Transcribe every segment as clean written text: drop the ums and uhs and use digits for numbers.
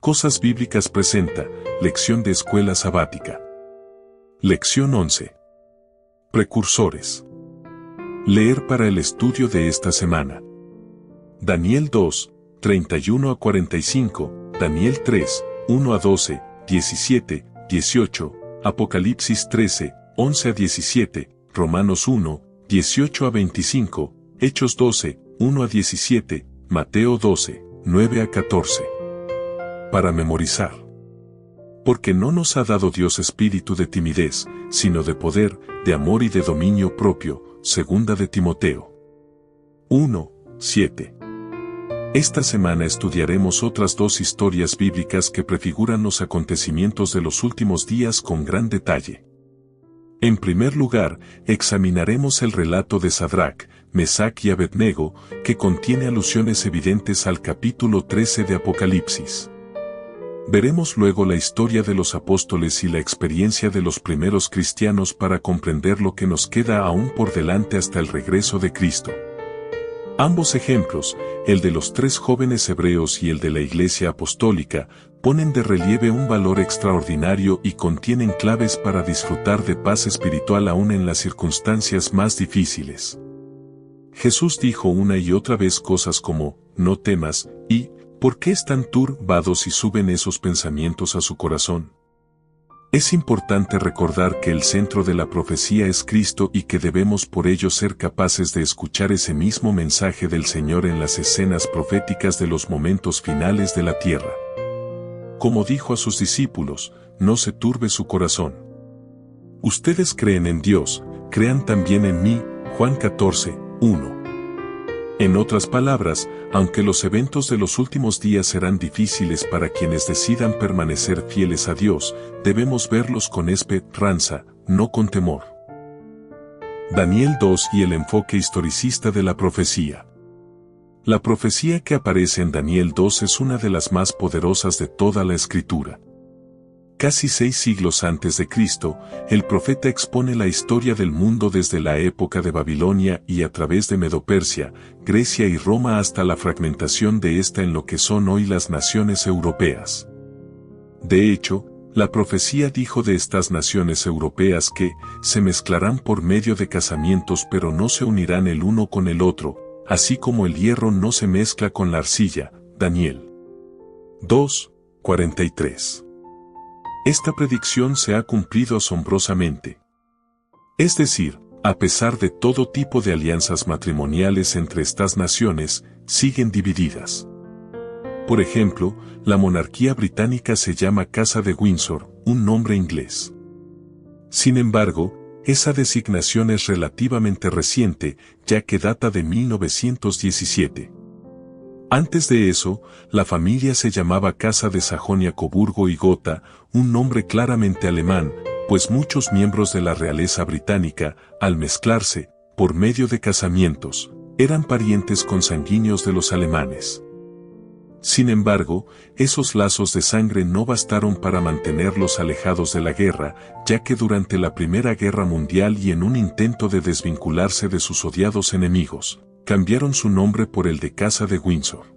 Cosas Bíblicas presenta, lección de escuela sabática. Lección 11. Precursores. Leer para el estudio de esta semana. Daniel 2, 31 a 45, Daniel 3, 1 a 12, 17, 18, Apocalipsis 13, 11 a 17, Romanos 1, 18 a 25, Hechos 12, 1 a 17, Mateo 12, 9 a 14. Para memorizar. Porque no nos ha dado Dios espíritu de timidez, sino de poder, de amor y de dominio propio, segunda de Timoteo 1, 7. Esta semana estudiaremos otras dos historias bíblicas que prefiguran los acontecimientos de los últimos días con gran detalle. En primer lugar, examinaremos el relato de Sadrac, Mesac y Abednego, que contiene alusiones evidentes al capítulo 13 de Apocalipsis. Veremos luego la historia de los apóstoles y la experiencia de los primeros cristianos para comprender lo que nos queda aún por delante hasta el regreso de Cristo. Ambos ejemplos, el de los tres jóvenes hebreos y el de la Iglesia Apostólica, ponen de relieve un valor extraordinario y contienen claves para disfrutar de paz espiritual aún en las circunstancias más difíciles. Jesús dijo una y otra vez cosas como, no temas, y, ¿por qué están turbados y suben esos pensamientos a su corazón? Es importante recordar que el centro de la profecía es Cristo y que debemos por ello ser capaces de escuchar ese mismo mensaje del Señor en las escenas proféticas de los momentos finales de la tierra. Como dijo a sus discípulos, no se turbe su corazón. Ustedes creen en Dios, crean también en mí, Juan 14, 1. En otras palabras, aunque los eventos de los últimos días serán difíciles para quienes decidan permanecer fieles a Dios, debemos verlos con esperanza, no con temor. Daniel 2 y el enfoque historicista de la profecía. La profecía que aparece en Daniel 2 es una de las más poderosas de toda la Escritura. Casi 6 siglos antes de Cristo, el profeta expone la historia del mundo desde la época de Babilonia y a través de Medo-Persia, Grecia y Roma hasta la fragmentación de esta en lo que son hoy las naciones europeas. De hecho, la profecía dijo de estas naciones europeas que se mezclarán por medio de casamientos pero no se unirán el uno con el otro, así como el hierro no se mezcla con la arcilla. Daniel 2, 43. Esta predicción se ha cumplido asombrosamente. Es decir, a pesar de todo tipo de alianzas matrimoniales entre estas naciones, siguen divididas. Por ejemplo, la monarquía británica se llama Casa de Windsor, un nombre inglés. Sin embargo, esa designación es relativamente reciente, ya que data de 1917. Antes de eso, la familia se llamaba Casa de Sajonia-Coburgo y Gotha, un nombre claramente alemán, pues muchos miembros de la realeza británica, al mezclarse, por medio de casamientos, eran parientes consanguíneos de los alemanes. Sin embargo, esos lazos de sangre no bastaron para mantenerlos alejados de la guerra, ya que durante la Primera Guerra Mundial y en un intento de desvincularse de sus odiados enemigos, cambiaron su nombre por el de Casa de Windsor.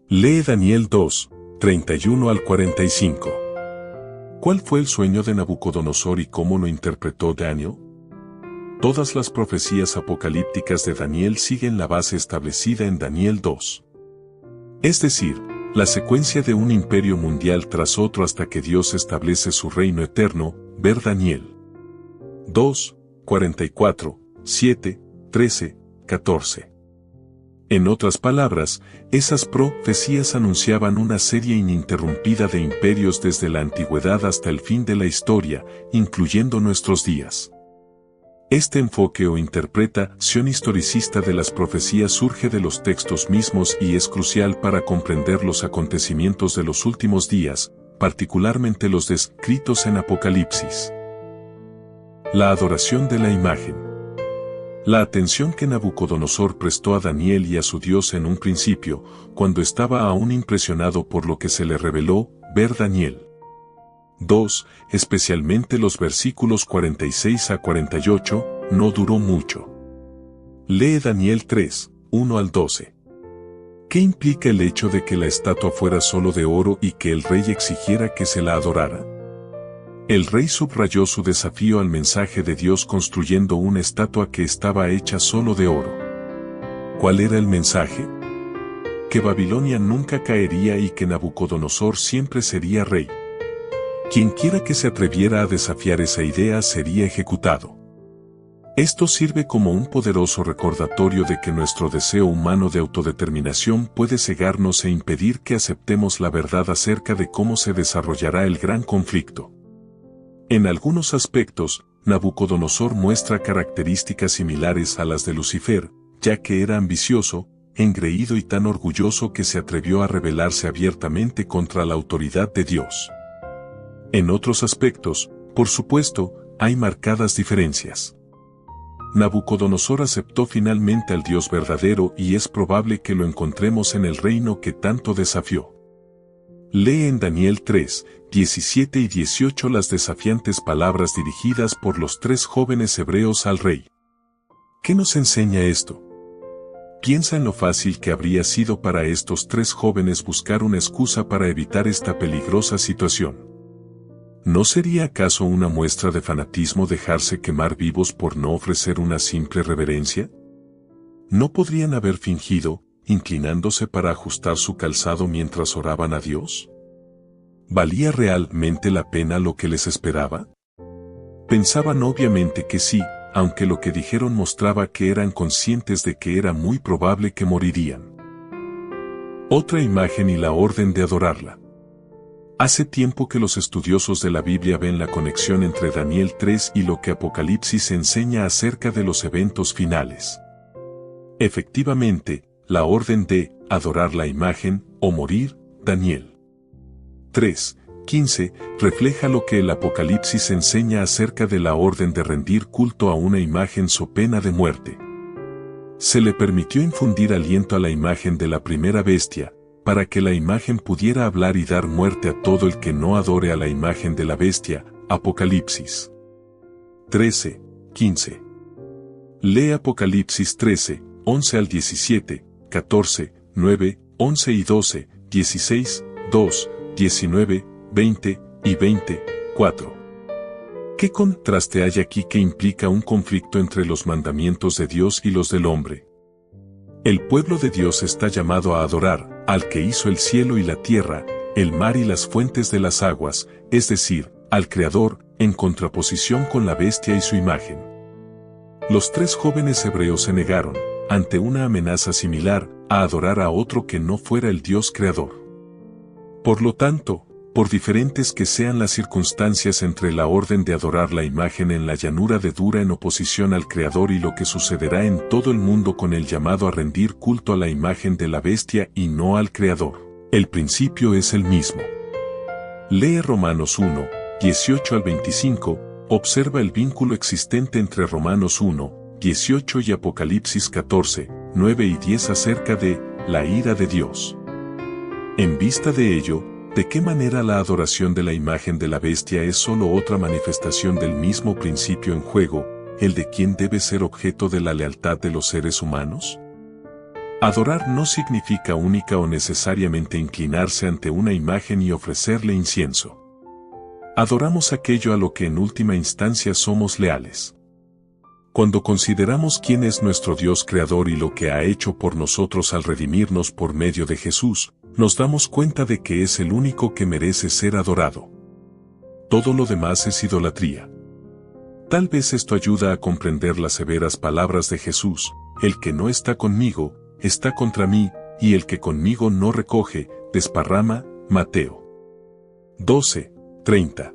Lee Daniel 2, 31 al 45. ¿Cuál fue el sueño de Nabucodonosor y cómo lo interpretó Daniel? Todas las profecías apocalípticas de Daniel siguen la base establecida en Daniel 2. Es decir, la secuencia de un imperio mundial tras otro hasta que Dios establece su reino eterno, ver Daniel 2, 44, 7, 13, 14. En otras palabras, esas profecías anunciaban una serie ininterrumpida de imperios desde la antigüedad hasta el fin de la historia, incluyendo nuestros días. Este enfoque o interpretación historicista de las profecías surge de los textos mismos y es crucial para comprender los acontecimientos de los últimos días, particularmente los descritos en Apocalipsis. La adoración de la imagen. La atención que Nabucodonosor prestó a Daniel y a su Dios en un principio, cuando estaba aún impresionado por lo que se le reveló, ver Daniel 2, especialmente los versículos 46 a 48, no duró mucho. Lee Daniel 3, 1 al 12. ¿Qué implica el hecho de que la estatua fuera solo de oro y que el rey exigiera que se la adorara? El rey subrayó su desafío al mensaje de Dios construyendo una estatua que estaba hecha solo de oro. ¿Cuál era el mensaje? Que Babilonia nunca caería y que Nabucodonosor siempre sería rey. Quienquiera que se atreviera a desafiar esa idea sería ejecutado. Esto sirve como un poderoso recordatorio de que nuestro deseo humano de autodeterminación puede cegarnos e impedir que aceptemos la verdad acerca de cómo se desarrollará el gran conflicto. En algunos aspectos, Nabucodonosor muestra características similares a las de Lucifer, ya que era ambicioso, engreído y tan orgulloso que se atrevió a rebelarse abiertamente contra la autoridad de Dios. En otros aspectos, por supuesto, hay marcadas diferencias. Nabucodonosor aceptó finalmente al Dios verdadero y es probable que lo encontremos en el reino que tanto desafió. Lee en Daniel 3, 17 y 18 las desafiantes palabras dirigidas por los 3 jóvenes hebreos al rey. ¿Qué nos enseña esto? Piensa en lo fácil que habría sido para estos 3 jóvenes buscar una excusa para evitar esta peligrosa situación. ¿No sería acaso una muestra de fanatismo dejarse quemar vivos por no ofrecer una simple reverencia? ¿No podrían haber fingido, inclinándose para ajustar su calzado mientras oraban a Dios? ¿Valía realmente la pena lo que les esperaba? Pensaban obviamente que sí, aunque lo que dijeron mostraba que eran conscientes de que era muy probable que morirían. Otra imagen y la orden de adorarla. Hace tiempo que los estudiosos de la Biblia ven la conexión entre Daniel 3 y lo que Apocalipsis enseña acerca de los eventos finales. Efectivamente, la orden de adorar la imagen o morir, Daniel 3:15, refleja lo que el Apocalipsis enseña acerca de la orden de rendir culto a una imagen so pena de muerte. Se le permitió infundir aliento a la imagen de la primera bestia, para que la imagen pudiera hablar y dar muerte a todo el que no adore a la imagen de la bestia, Apocalipsis 13:15. Lee Apocalipsis 13, 11 al 17, 14, 9, 11 y 12, 16, 2, 19, 20 y 24. ¿Qué contraste hay aquí que implica un conflicto entre los mandamientos de Dios y los del hombre? El pueblo de Dios está llamado a adorar al que hizo el cielo y la tierra, el mar y las fuentes de las aguas, es decir, al Creador, en contraposición con la bestia y su imagen. Los 3 jóvenes hebreos se negaron, ante una amenaza similar, a adorar a otro que no fuera el Dios creador. Por lo tanto, por diferentes que sean las circunstancias entre la orden de adorar la imagen en la llanura de Dura en oposición al Creador y lo que sucederá en todo el mundo con el llamado a rendir culto a la imagen de la bestia y no al Creador, el principio es el mismo. Lee Romanos 1, 18 al 25, observa el vínculo existente entre Romanos 1, 18 y Apocalipsis 14, 9 y 10 acerca de la ira de Dios. En vista de ello, ¿de qué manera la adoración de la imagen de la bestia es solo otra manifestación del mismo principio en juego, el de quién debe ser objeto de la lealtad de los seres humanos? Adorar no significa única o necesariamente inclinarse ante una imagen y ofrecerle incienso. Adoramos aquello a lo que en última instancia somos leales. Cuando consideramos quién es nuestro Dios creador y lo que ha hecho por nosotros al redimirnos por medio de Jesús, nos damos cuenta de que es el único que merece ser adorado. Todo lo demás es idolatría. Tal vez esto ayuda a comprender las severas palabras de Jesús: el que no está conmigo, está contra mí, y el que conmigo no recoge, desparrama. Mateo 12:30.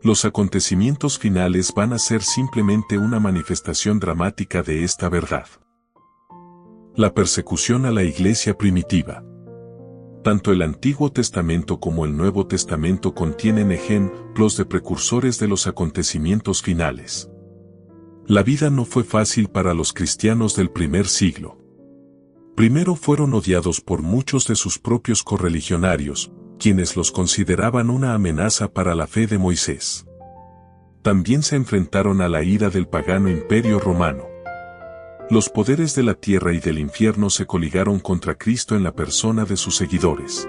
Los acontecimientos finales van a ser simplemente una manifestación dramática de esta verdad. La persecución a la iglesia primitiva. Tanto el Antiguo Testamento como el Nuevo Testamento contienen ejemplos de precursores de los acontecimientos finales. La vida no fue fácil para los cristianos del primer siglo. Primero fueron odiados por muchos de sus propios correligionarios, quienes los consideraban una amenaza para la fe de Moisés. También se enfrentaron a la ira del pagano Imperio Romano. Los poderes de la tierra y del infierno se coligaron contra Cristo en la persona de sus seguidores.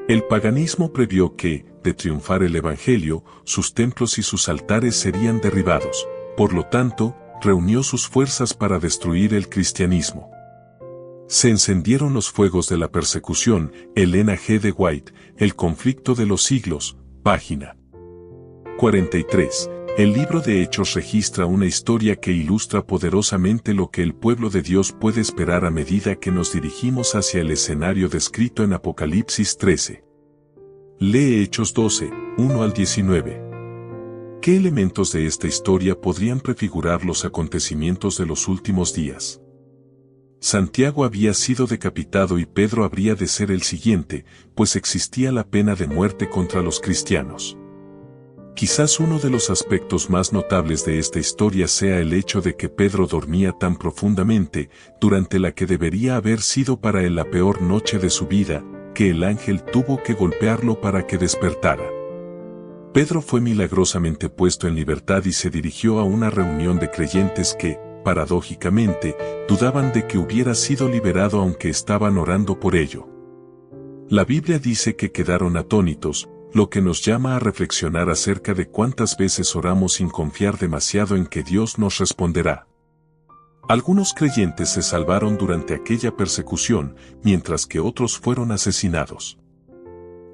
El paganismo previó que, de triunfar el Evangelio, sus templos y sus altares serían derribados. Por lo tanto, reunió sus fuerzas para destruir el cristianismo. Se encendieron los fuegos de la persecución. Elena G. de White, El conflicto de los siglos, página 43. El libro de Hechos registra una historia que ilustra poderosamente lo que el pueblo de Dios puede esperar a medida que nos dirigimos hacia el escenario descrito en Apocalipsis 13. Lee Hechos 12, 1 al 19. ¿Qué elementos de esta historia podrían prefigurar los acontecimientos de los últimos días? Santiago había sido decapitado y Pedro habría de ser el siguiente, pues existía la pena de muerte contra los cristianos. Quizás uno de los aspectos más notables de esta historia sea el hecho de que Pedro dormía tan profundamente, durante la que debería haber sido para él la peor noche de su vida, que el ángel tuvo que golpearlo para que despertara. Pedro fue milagrosamente puesto en libertad y se dirigió a una reunión de creyentes que, paradójicamente, dudaban de que hubiera sido liberado aunque estaban orando por ello. La Biblia dice que quedaron atónitos, lo que nos llama a reflexionar acerca de cuántas veces oramos sin confiar demasiado en que Dios nos responderá. Algunos creyentes se salvaron durante aquella persecución, mientras que otros fueron asesinados.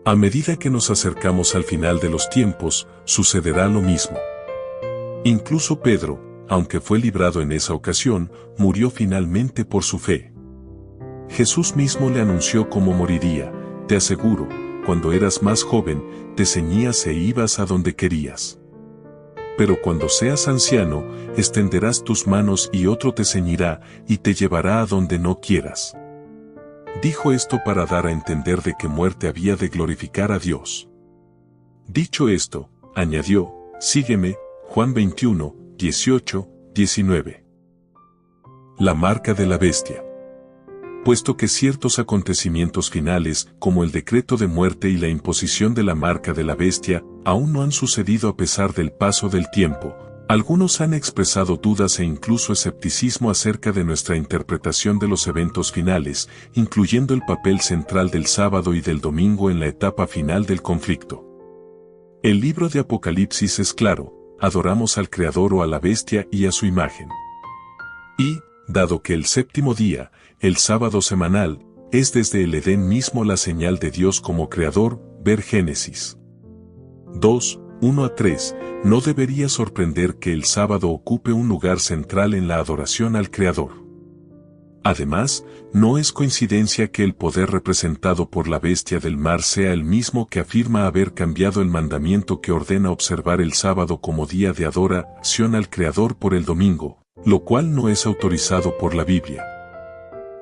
A medida que nos acercamos al final de los tiempos, sucederá lo mismo. Incluso Pedro, aunque fue librado en esa ocasión, murió finalmente por su fe. Jesús mismo le anunció cómo moriría. Te aseguro, cuando eras más joven, te ceñías e ibas a donde querías. Pero cuando seas anciano, extenderás tus manos y otro te ceñirá y te llevará a donde no quieras. Dijo esto para dar a entender de qué muerte había de glorificar a Dios. Dicho esto, añadió, sígueme, Juan 21, 18, 19. La marca de la bestia. Puesto que ciertos acontecimientos finales, como el decreto de muerte y la imposición de la marca de la bestia, aún no han sucedido a pesar del paso del tiempo, algunos han expresado dudas e incluso escepticismo acerca de nuestra interpretación de los eventos finales, incluyendo el papel central del sábado y del domingo en la etapa final del conflicto. El libro de Apocalipsis es claro: adoramos al Creador o a la bestia y a su imagen. Y, dado que el séptimo día, el sábado semanal, es desde el Edén mismo la señal de Dios como Creador, ver Génesis 2, 1 a 3, no debería sorprender que el sábado ocupe un lugar central en la adoración al Creador. Además, no es coincidencia que el poder representado por la bestia del mar sea el mismo que afirma haber cambiado el mandamiento que ordena observar el sábado como día de adoración al Creador por el domingo, lo cual no es autorizado por la Biblia.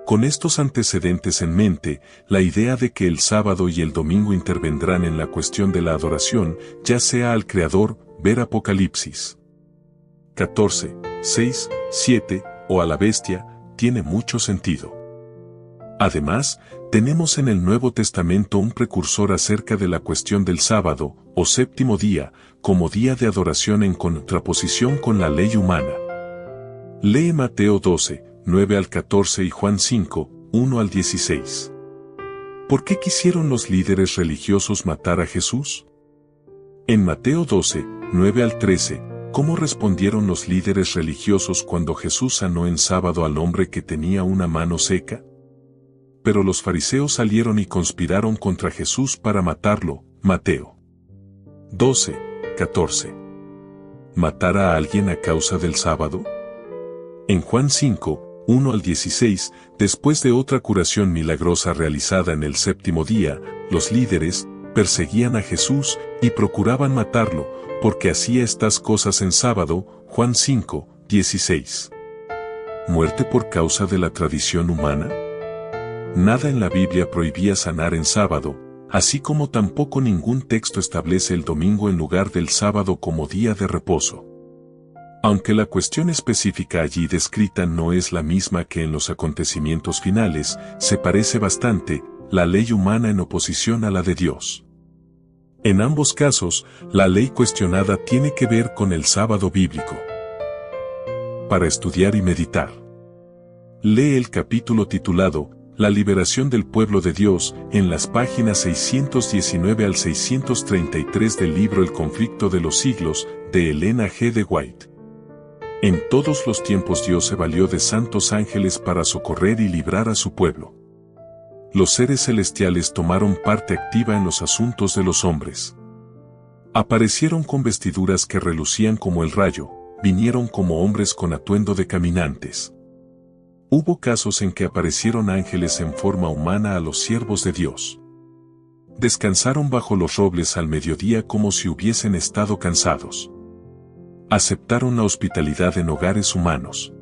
Con estos antecedentes en mente, la idea de que el sábado y el domingo intervendrán en la cuestión de la adoración, ya sea al Creador, ver Apocalipsis 14, 6, 7, o a la bestia, tiene mucho sentido. Además, tenemos en el Nuevo Testamento un precursor acerca de la cuestión del sábado, o séptimo día, como día de adoración en contraposición con la ley humana. Lee Mateo 12, 9 al 14 y Juan 5, 1 al 16. ¿Por qué quisieron los líderes religiosos matar a Jesús? En Mateo 12, 9 al 13, ¿cómo respondieron los líderes religiosos cuando Jesús sanó en sábado al hombre que tenía una mano seca? Pero los fariseos salieron y conspiraron contra Jesús para matarlo. Mateo 12, 14. ¿Matar a alguien a causa del sábado? En Juan 5, 1 al 16, después de otra curación milagrosa realizada en el séptimo día, los líderes perseguían a Jesús y procuraban matarlo, porque hacía estas cosas en sábado. Juan 5, 16. ¿Muerte por causa de la tradición humana? Nada en la Biblia prohibía sanar en sábado, así como tampoco ningún texto establece el domingo en lugar del sábado como día de reposo. Aunque la cuestión específica allí descrita no es la misma que en los acontecimientos finales, se parece bastante, la ley humana en oposición a la de Dios. En ambos casos, la ley cuestionada tiene que ver con el sábado bíblico. Para estudiar y meditar. Lee el capítulo titulado La liberación del pueblo de Dios en las páginas 619 al 633 del libro El conflicto de los siglos de Elena G. de White. En todos los tiempos Dios se valió de santos ángeles para socorrer y librar a su pueblo. Los seres celestiales tomaron parte activa en los asuntos de los hombres. Aparecieron con vestiduras que relucían como el rayo, vinieron como hombres con atuendo de caminantes. Hubo casos en que aparecieron ángeles en forma humana a los siervos de Dios. Descansaron bajo los robles al mediodía como si hubiesen estado cansados. Aceptaron la hospitalidad en hogares humanos.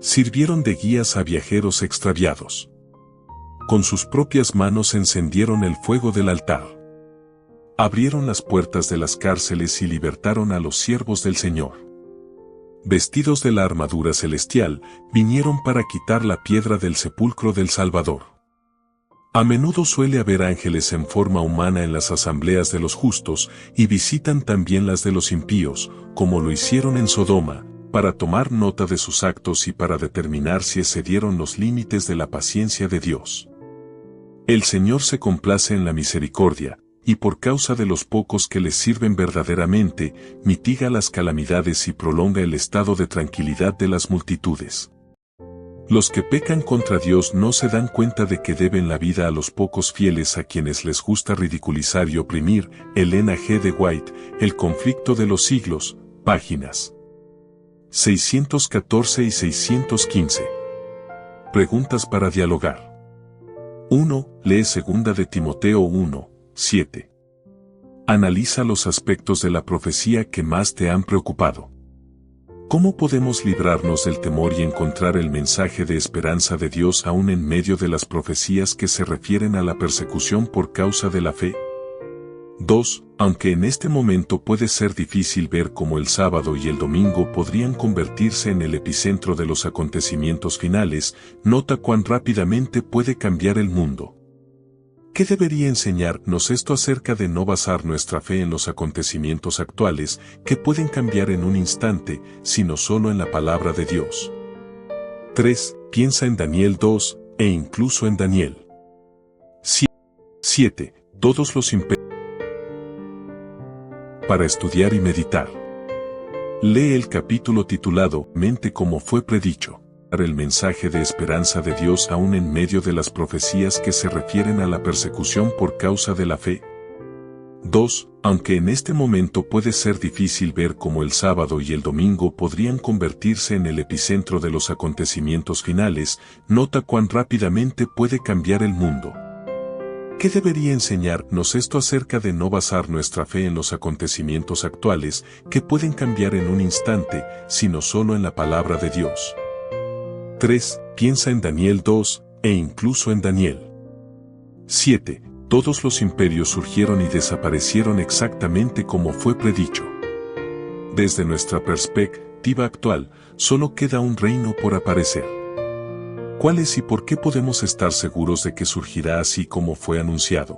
Sirvieron de guías a viajeros extraviados. Con sus propias manos encendieron el fuego del altar. Abrieron las puertas de las cárceles y libertaron a los siervos del Señor. Vestidos de la armadura celestial, vinieron para quitar la piedra del sepulcro del Salvador. A menudo suele haber ángeles en forma humana en las asambleas de los justos, y visitan también las de los impíos, como lo hicieron en Sodoma, para tomar nota de sus actos y para determinar si excedieron los límites de la paciencia de Dios. El Señor se complace en la misericordia, y por causa de los pocos que les sirven verdaderamente, mitiga las calamidades y prolonga el estado de tranquilidad de las multitudes. Los que pecan contra Dios no se dan cuenta de que deben la vida a los pocos fieles a quienes les gusta ridiculizar y oprimir. Elena G. de White, El conflicto de los siglos, páginas 614 y 615. Preguntas para dialogar. 1. Lee 2 de Timoteo 1, 7. Analiza los aspectos de la profecía que más te han preocupado. ¿Cómo podemos librarnos del temor y encontrar el mensaje de esperanza de Dios aún en medio de las profecías que se refieren a la persecución por causa de la fe? 2. Aunque en este momento puede ser difícil ver cómo el sábado y el domingo podrían convertirse en el epicentro de los acontecimientos finales, nota cuán rápidamente puede cambiar el mundo. ¿Qué debería enseñarnos esto acerca de no basar nuestra fe en los acontecimientos actuales, que pueden cambiar en un instante, sino solo en la palabra de Dios? 3. Piensa en Daniel 2, e incluso en Daniel 7. Todos los imperios. Para estudiar y meditar. Lee el capítulo titulado Mente como fue predicho. El mensaje de esperanza de Dios aún en medio de las profecías que se refieren a la persecución por causa de la fe. 2. Aunque en este momento puede ser difícil ver cómo el sábado y el domingo podrían convertirse en el epicentro de los acontecimientos finales, nota cuán rápidamente puede cambiar el mundo. ¿Qué debería enseñarnos esto acerca de no basar nuestra fe en los acontecimientos actuales, que pueden cambiar en un instante, sino solo en la palabra de Dios? 3. Piensa en Daniel 2, e incluso en Daniel 7. Todos los imperios surgieron y desaparecieron exactamente como fue predicho. Desde nuestra perspectiva actual, solo queda un reino por aparecer. ¿Cuál es y por qué podemos estar seguros de que surgirá así como fue anunciado?